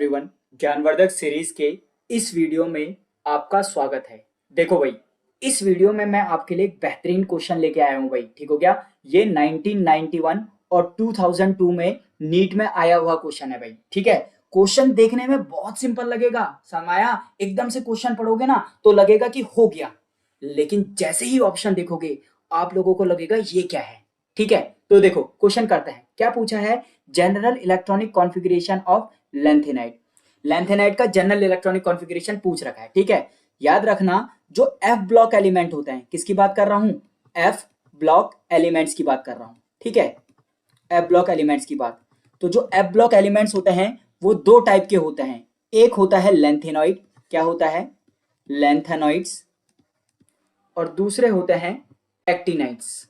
Everyone, ज्ञानवर्धक series के इस वीडियो में आपका स्वागत है। देखो भाई, इस वीडियो में मैं आपके लिए एक बेहतरीन क्वेश्चन लेके आया हूँ भाई। ठीक हो गया? ये 1991 और 2002 में नीट में आया हुआ क्वेश्चन है भाई। ठीक है, क्वेश्चन देखने में बहुत सिंपल लगेगा, समाया एकदम से क्वेश्चन पढ़ोगे ना तो लगेगा कि हो गया, लेकिन जैसे ही ऑप्शन देखोगे आप लोगों को लगेगा ये क्या है। ठीक है, तो देखो क्वेश्चन करते हैं। क्या पूछा है? General electronic configuration of lanthanide. Lanthanide का जनरल इलेक्ट्रॉनिक कॉन्फ़िगरेशन पूछ रखा है। ठीक है, याद रखना जो एफ ब्लॉक एलिमेंट होते हैं, किसकी बात कर रहा हूं? एफ ब्लॉक एलिमेंट्स की बात कर रहा हूं। ठीक है, एफ ब्लॉक एलिमेंट्स की बात। तो जो एफ ब्लॉक एलिमेंट्स होते हैं वो दो टाइप के होते हैं। एक होता है लैंथेनॉइड, क्या होता है? लैंथेनॉइड्स। और दूसरे होते हैं एक्टिनाइड्स।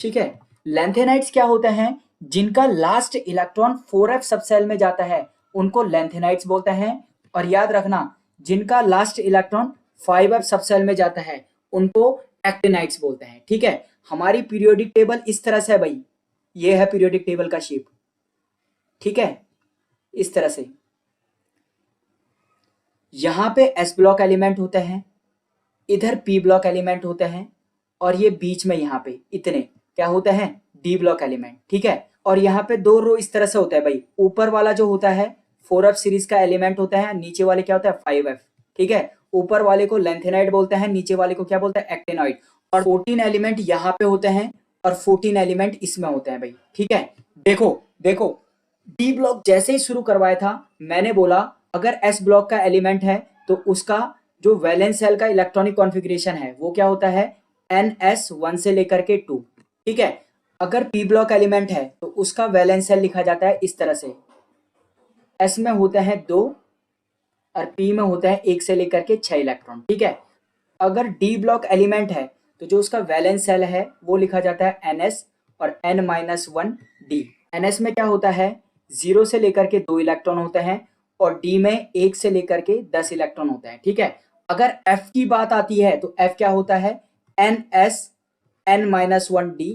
ठीक है, लैंथेनाइड्स क्या होते हैं? जिनका लास्ट इलेक्ट्रॉन 4f सबसेल में जाता है उनको लैंथेनाइड्स बोलते हैं। और याद रखना जिनका लास्ट इलेक्ट्रॉन 5f सबसेल में जाता है उनको एक्टिनाइड्स बोलते हैं। ठीक है, हमारी पीरियोडिक टेबल इस तरह से है भाई, ये है पीरियोडिक टेबल का शेप। ठीक है, इस तरह से यहां पे s ब्लॉक एलिमेंट होते हैं, इधर p ब्लॉक एलिमेंट होते हैं, और ये बीच में यहाँ पे इतने क्या होते हैं? D block element. ठीक है, और यहाँ पे दो रो इस तरह से होता है भाई। ऊपर वाला जो होता है 4f सीरीज का एलिमेंट होता है, नीचे वाले क्या होता है? 5f। ठीक है, ऊपर वाले को लैंथेनाइड बोलते हैं, नीचे वाले को क्या बोलते हैं? एक्टिनॉइड। और 14 एलिमेंट यहाँ पे होते हैं और 14 एलिमेंट इसमें होते हैं भाई। ठीक है, देखो देखो डी ब्लॉक जैसे ही शुरू करवाया था मैंने बोला अगर एस ब्लॉक का एलिमेंट है तो उसका जो वैलेंस सेल का इलेक्ट्रॉनिक कॉन्फ़िगरेशन है वो क्या होता है? NS1 से लेकर के 2। ठीक है, अगर p ब्लॉक एलिमेंट है तो उसका वैलेंस सेल लिखा जाता है इस तरह से, s में होते हैं 2 और p में होते हैं 1 से लेकर के 6 इलेक्ट्रॉन। ठीक है, अगर d ब्लॉक एलिमेंट है तो जो उसका वैलेंस सेल है वो लिखा जाता है NS और N-1D। NS में क्या होता है? 0 से लेकर के 2 इलेक्ट्रॉन होते हैं और D में 1 से लेकर के 10 इलेक्ट्रॉन होते हैं। ठीक है, अगर F की बात आती है तो F क्या होता है? NS N-1D।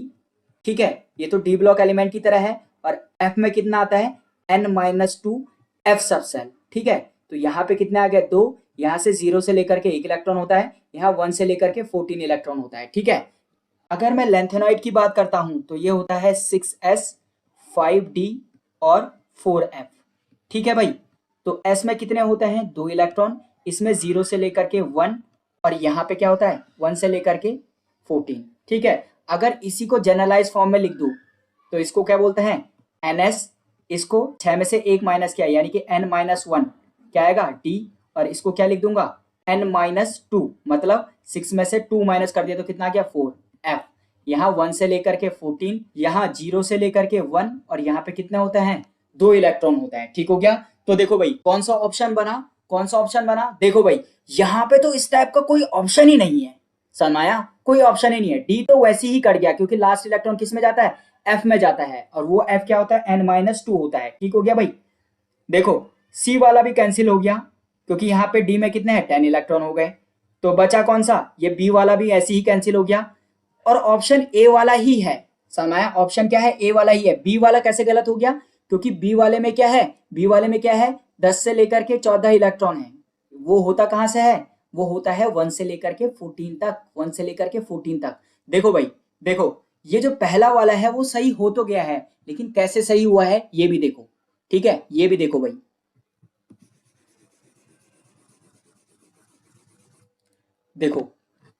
ठीक है, ये तो D ब्लॉक एलिमेंट की तरह है और F में कितना आता है? N-2 F subshell. ठीक है, तो यहाँ पे कितने आ गए? 2। यहाँ से 0 से लेकर के 1 इलेक्ट्रॉन होता है, यहाँ 1 से लेकर के 14 इलेक्ट्रॉन होता है। ठीक है, अगर मैं लैंथेनॉइड की बात करता हूं तो ये होता है 6s 5d और 4f। ठीक है भाई, तो s में कितने होते हैं? 2 इलेक्ट्रॉन, इसमें 0 से लेकर के 1 और यहाँ पे क्या होता है? 1 से लेकर के 14। ठीक है, अगर इसी को जनरलाइज फॉर्म में लिख दूं तो इसको क्या बोलते हैं? ns। इसको 6 में से 1 माइनस किया यानी कि n-1 क्या आएगा? d। और इसको क्या लिख दूंगा? n-2 मतलब 6 में से 2 माइनस कर दिया तो कितना आ गया? 4f। यहाँ 1 से लेकर के 14, यहाँ 0 से लेकर के 1 और यहाँ पे कितने होते हैं? 2 इलेक्ट्रॉन होता है। ठीक हो गया? तो देखो भाई कौन सा ऑप्शन बना? कौन सा ऑप्शन बना? देखो भाई यहाँ पे तो इस टाइप का कोई ऑप्शन ही नहीं है, समाया कोई ऑप्शन ही नहीं है। डी तो वैसे ही कट गया क्योंकि लास्ट इलेक्ट्रॉन किस में जाता है? एफ में जाता है और वो एफ क्या होता है? N-2 होता है। ठीक हो गया भाई? देखो सी वाला भी कैंसिल हो गया क्योंकि यहाँ पे डी में कितने हैं? 10 इलेक्ट्रॉन हो गए। तो बचा कौन सा? ये बी वाला भी ऐसे ही कैंसिल हो गया और ऑप्शन ए वाला ही है। समाया ऑप्शन क्या है? ए वाला ही है। बी वाला कैसे गलत हो गया? क्योंकि बी वाले में क्या है? बी वाले में क्या है? 10 से लेकर के 14 इलेक्ट्रॉन है। वो होता कहां से है? वो होता है 1 से लेकर के 14 तक। 1 से लेकर के 14 तक। देखो भाई, देखो ये जो पहला वाला है वो सही हो तो गया है, लेकिन कैसे सही हुआ है ये भी देखो। ठीक है, ये भी देखो भाई। देखो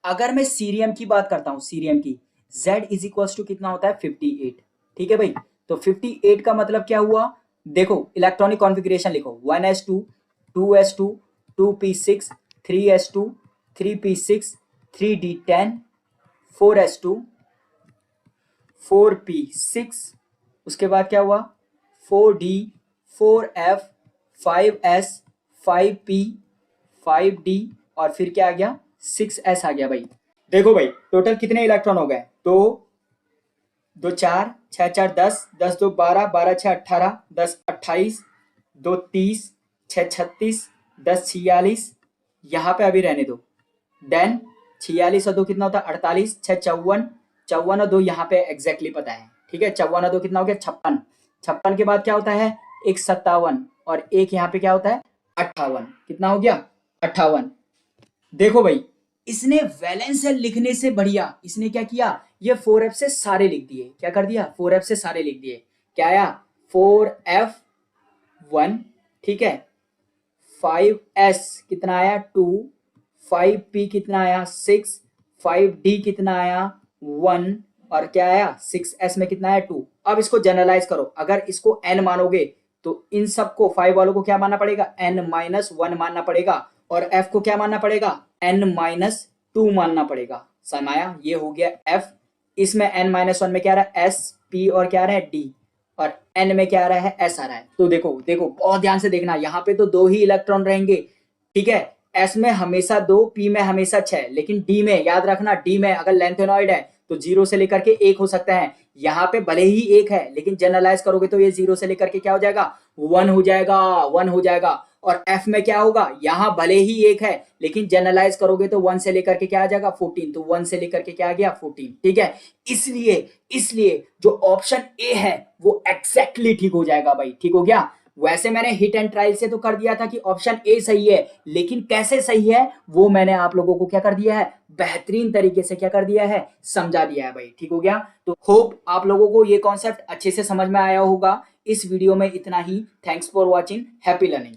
अगर मैं सीरियम की बात करता हूं, सीरियम की Z इज इक्वल टू कितना होता है? 58। ठीक है भाई, तो 58 का मतलब क्या हुआ? देखो इलेक्ट्रॉनिक कॉन्फ़िगरेशन लिखो, 1s2 2s2 2p6 3s2 3p6 3d10 4s2 4p6, उसके बाद क्या हुआ? 4d 4f 5s 5p 5d और फिर क्या आ गया? 6s आ गया भाई। देखो भाई टोटल कितने इलेक्ट्रॉन हो गए? 2 2 4 6 4 10 10 2 12 12 6 18 10 28 2 30 6 36 10 46, यहाँ पे अभी रहने दो। देन 46 और 2 कितना होता है? 48 6 54 54 और 2 यहाँ पे एग्जैक्टली पता है। ठीक है, 54 और 2 कितना हो गया? 56। 56 के बाद क्या होता है? एक 57 और एक यहाँ पे क्या होता है 58। कितना हो गया 58। देखो भाई, इसने वैलेंस सेल लिखने से बढ़िया इसने क्या किया, ये 4f से सारे लिख दिए। क्या कर दिया 4f से सारे लिख दिए। क्या आया 4f1, ठीक है, 5s कितना आया 2, 5p कितना आया 6, 5d कितना आया 1 और क्या आया 6s में कितना आया 2। अब इसको जनरलाइज करो, अगर इसको n मानोगे तो इन सबको 5 वालों को क्या मानना पड़ेगा n-1 मानना पड़ेगा और f को क्या मानना पड़ेगा n-2 मानना पड़ेगा। समाया, ये हो गया f। इसमें n-1 में क्या आ रहा है s, p और क्या आ रहा है d और n में क्या आ रहा है s आ रहा है। तो देखो देखो बहुत ध्यान से देखना, यहाँ पे तो 2 ही इलेक्ट्रॉन रहेंगे, ठीक है। s में हमेशा 2, p में हमेशा 6, लेकिन d में याद रखना, d में अगर लेंथेनॉइड है तो 0 से लेकर के 1 हो सकता है। यहाँ पे भले ही 1 है लेकिन जनरलाइज करोगे तो ये 0 से लेकर के क्या हो जाएगा 1 हो जाएगा, 1 हो जाएगा। और f में क्या होगा, यहाँ भले ही 1 है लेकिन जनरलाइज करोगे तो 1 से लेकर के क्या आ जाएगा 14, तो 1 से लेकर के क्या आ गया 14, ठीक है। इसलिए इसलिए जो ऑप्शन ए है वो एग्जैक्टली ठीक हो जाएगा भाई, ठीक हो गया। वैसे मैंने हिट एंड ट्रायल से तो कर दिया था कि ऑप्शन ए सही है, लेकिन कैसे सही है वो मैंने आप लोगों को क्या कर दिया है, बेहतरीन तरीके से क्या कर दिया है, समझा दिया है भाई, ठीक हो गया। तो होप आप लोगों को ये कॉन्सेप्ट अच्छे से समझ में आया होगा। इस वीडियो में इतना ही। Thanks for watching, happy learning.